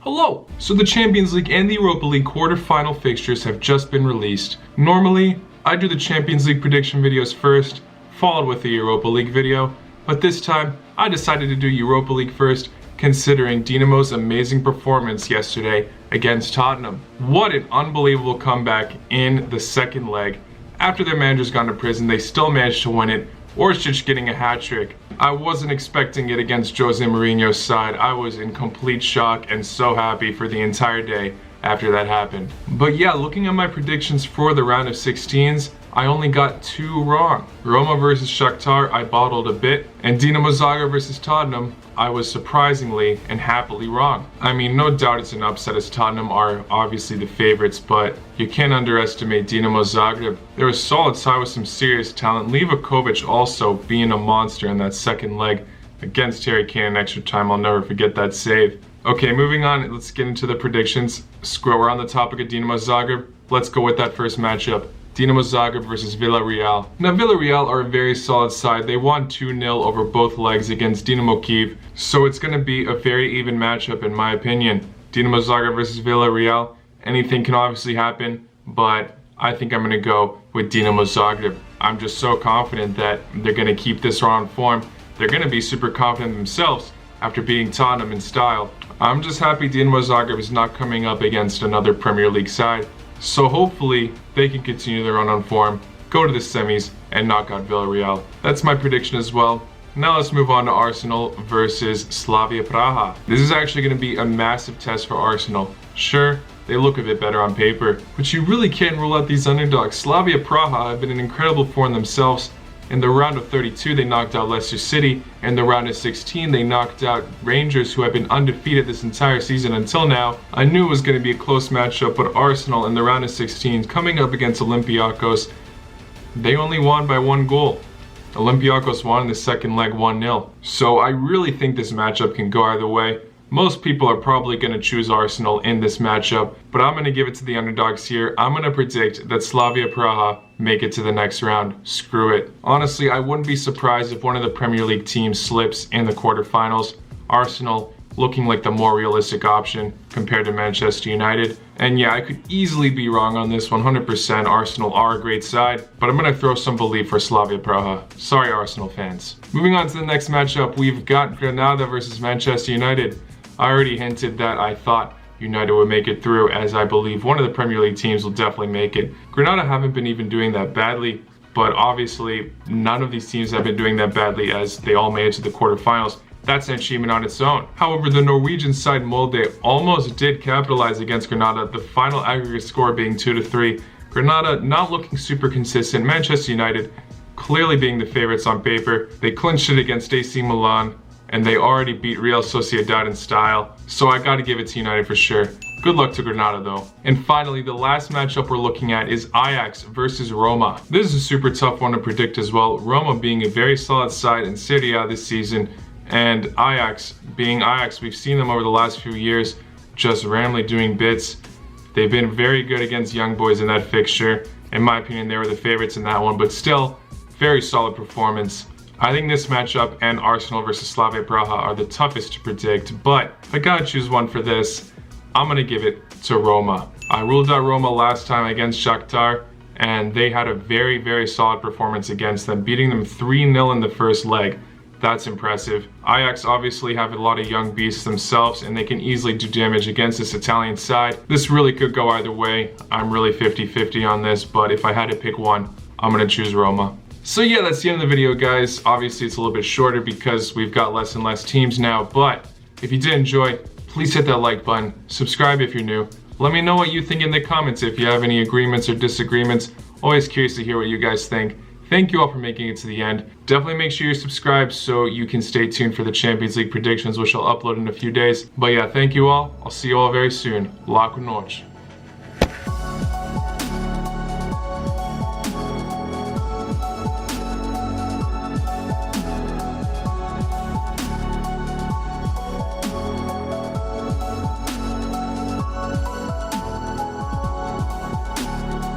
Hello! So the Champions League and the Europa League quarter-final fixtures have just been released. Normally, I do the Champions League prediction videos first, followed with the Europa League video, but this time, I decided to do Europa League first, considering Dinamo's amazing performance yesterday against Tottenham. What an unbelievable comeback in the second leg. After their manager's gone to prison, they still managed to win it, Orsic getting a hat-trick. I wasn't expecting it against Jose Mourinho's side. I was in complete shock and so happy for the entire day after that happened. But yeah, looking at my predictions for the round of 16s, I only got 2 wrong. Roma versus Shakhtar, I bottled a bit, and Dinamo Zagreb versus Tottenham, I was surprisingly and happily wrong. I mean, no doubt it's an upset as Tottenham are obviously the favorites, but you can't underestimate Dinamo Zagreb. They're a solid side with some serious talent. Livakovic also being a monster in that second leg against Harry Kane in extra time. I'll never forget that save. Okay, moving on, let's get into the predictions. We're on the topic of Dinamo Zagreb. Let's go with that first matchup. Dinamo Zagreb versus Villarreal. Now Villarreal are a very solid side. They won 2-0 over both legs against Dinamo Kyiv, so it's going to be a very even matchup in my opinion. Dinamo Zagreb versus Villarreal, anything can obviously happen, but I think I'm going to go with Dinamo Zagreb. I'm just so confident that they're going to keep this on form. They're going to be super confident themselves after beating Tottenham in style. I'm just happy Dinamo Zagreb is not coming up against another Premier League side. So hopefully they can continue their run on form, go to the semis, and knock out Villarreal. That's my prediction as well. Now let's move on to Arsenal versus Slavia Prague. This is actually going to be a massive test for Arsenal. Sure, they look a bit better on paper, but you really can't rule out these underdogs. Slavia Prague have been in incredible form themselves. In the round of 32, they knocked out Leicester City. In the round of 16, they knocked out Rangers, who have been undefeated this entire season until now. I knew it was going to be a close matchup, but Arsenal in the round of 16, coming up against Olympiacos, they only won by 1 goal. Olympiacos won in the second leg 1-0. So I really think this matchup can go either way. Most people are probably going to choose Arsenal in this matchup, but I'm going to give it to the underdogs here. I'm going to predict that Slavia Prague make it to the next round. Screw it. Honestly, I wouldn't be surprised if one of the Premier League teams slips in the quarterfinals. Arsenal looking like the more realistic option compared to Manchester United. And yeah, I could easily be wrong on this 100%. Arsenal are a great side, but I'm going to throw some belief for Slavia Prague. Sorry, Arsenal fans. Moving on to the next matchup, we've got Granada versus Manchester United. I already hinted that I thought United would make it through, as I believe one of the Premier League teams will definitely make it. Granada haven't been even doing that badly, but obviously none of these teams have been doing that badly as they all made it to the quarterfinals. That's an achievement on its own. However, the Norwegian side Molde almost did capitalize against Granada, the final aggregate score being 2-3. Granada not looking super consistent. Manchester United clearly being the favorites on paper. They clinched it against AC Milan, and they already beat Real Sociedad in style, so I gotta give it to United for sure. Good luck to Granada though. And finally, the last matchup we're looking at is Ajax versus Roma. This is a super tough one to predict as well. Roma being a very solid side in Serie A this season, and Ajax being Ajax. We've seen them over the last few years just randomly doing bits. They've been very good against young boys in that fixture. In my opinion, they were the favorites in that one, but still, very solid performance. I think this matchup and Arsenal versus Slavia Prague are the toughest to predict, but if I gotta choose one for this, I'm gonna give it to Roma. I ruled out Roma last time against Shakhtar, and they had a very, very solid performance against them, beating them 3-0 in the first leg. That's impressive. Ajax obviously have a lot of young beasts themselves, and they can easily do damage against this Italian side. This really could go either way. I'm really 50-50 on this, but if I had to pick one, I'm gonna choose Roma. So yeah, that's the end of the video, guys. Obviously, it's a little bit shorter because we've got less and less teams now, but if you did enjoy, please hit that like button, subscribe if you're new. Let me know what you think in the comments if you have any agreements or disagreements. Always curious to hear what you guys think. Thank you all for making it to the end. Definitely make sure you're subscribed so you can stay tuned for the Champions League predictions, which I'll upload in a few days. But yeah, thank you all. I'll see you all very soon. La noche.